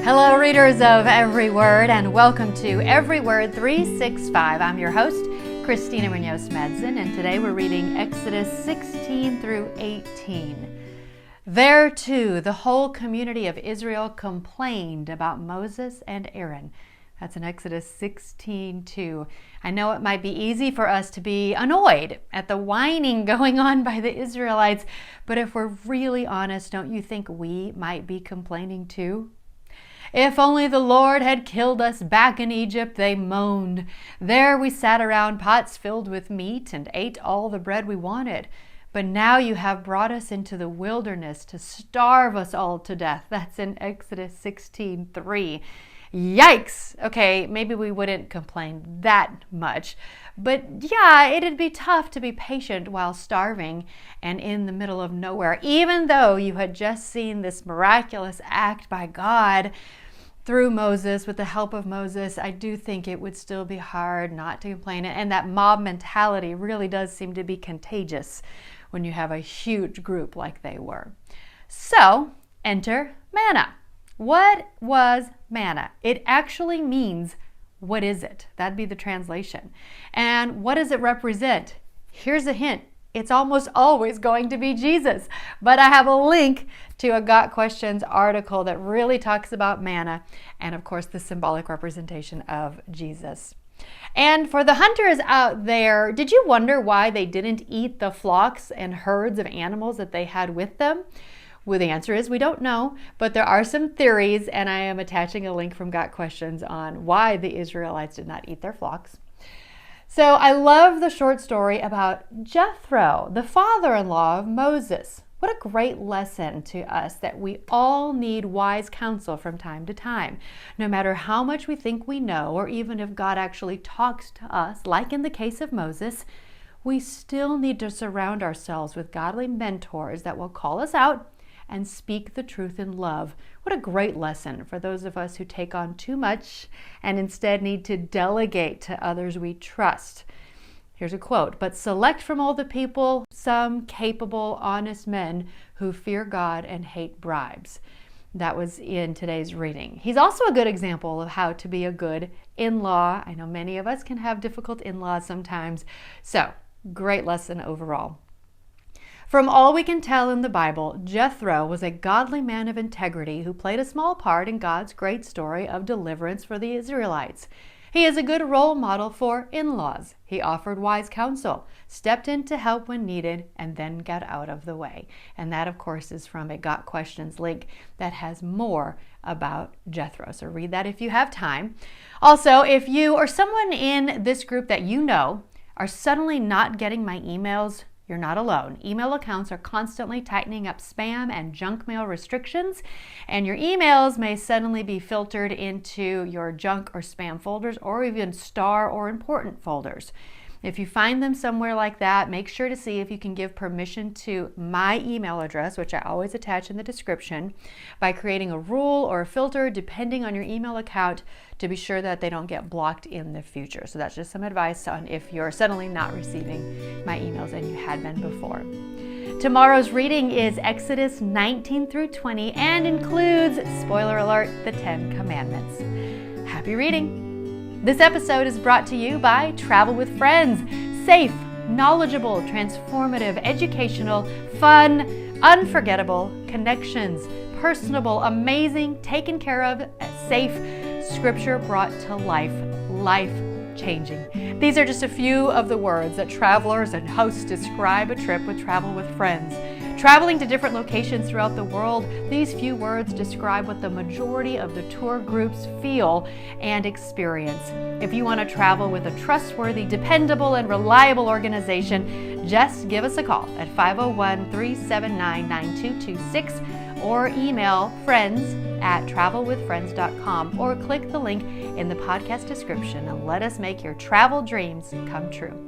Hello, readers of Every Word, and welcome to Every Word 365. I'm your host, Christina Munoz-Madsen, and today we're reading Exodus 16 through 18. There, too, the whole community of Israel complained about Moses and Aaron. That's in Exodus 16:2. I know it might be easy for us to be annoyed at the whining going on by the Israelites, but if we're really honest, don't you think we might be complaining too? If only the Lord had killed us back in Egypt, they moaned. There we sat around pots filled with meat and ate all the bread we wanted. But now you have brought us into the wilderness to starve us all to death. That's in Exodus 16:3. Yikes! Okay, maybe we wouldn't complain that much. But yeah, it'd be tough to be patient while starving and in the middle of nowhere, even though you had just seen this miraculous act by God through Moses, with the help of Moses. I do think it would still be hard not to complain. And that mob mentality really does seem to be contagious when you have a huge group like they were. So, enter manna. What was manna? It actually means, what is it? That'd be the translation. And what does it represent? Here's a hint. It's almost always going to be Jesus. But I have a link to a Got Questions article that really talks about manna and, of course, the symbolic representation of Jesus. And for the hunters out there, did you wonder why they didn't eat the flocks and herds of animals that they had with them? Well, the answer is we don't know, but there are some theories, and I am attaching a link from Got Questions on why the Israelites did not eat their flocks. So I love the short story about Jethro, the father-in-law of Moses. What a great lesson to us that we all need wise counsel from time to time. No matter how much we think we know, or even if God actually talks to us, like in the case of Moses, we still need to surround ourselves with godly mentors that will call us out and speak the truth in love. What a great lesson for those of us who take on too much and instead need to delegate to others we trust. Here's a quote, "But select from all the people some capable, honest men who fear God and hate bribes." That was in today's reading. He's also a good example of how to be a good in-law. I know many of us can have difficult in-laws sometimes. So, great lesson overall. From all we can tell in the Bible, Jethro was a godly man of integrity who played a small part in God's great story of deliverance for the Israelites. He is a good role model for in-laws. He offered wise counsel, stepped in to help when needed, and then got out of the way. And that, of course, is from a Got Questions link that has more about Jethro. So read that if you have time. Also, if you or someone in this group that you know are suddenly not getting my emails, you're not alone. Email accounts are constantly tightening up spam and junk mail restrictions, and your emails may suddenly be filtered into your junk or spam folders, or even star or important folders. If you find them somewhere like that, make sure to see if you can give permission to my email address, which I always attach in the description, by creating a rule or a filter depending on your email account to be sure that they don't get blocked in the future. So that's just some advice on if you're suddenly not receiving my emails and you had been before. Tomorrow's reading is Exodus 19 through 20 and includes, spoiler alert, the 10 Commandments. Happy reading! This episode is brought to you by Travel with Friends. Safe, knowledgeable, transformative, educational, fun, unforgettable connections, personable, amazing, taken care of, safe, scripture brought to life, life-changing. These are just a few of the words that travelers and hosts describe a trip with Travel with Friends. Traveling to different locations throughout the world, these few words describe what the majority of the tour groups feel and experience. If you want to travel with a trustworthy, dependable, and reliable organization, just give us a call at 501-379-9226 or email friends@travelwithfriends.com or click the link in the podcast description and let us make your travel dreams come true.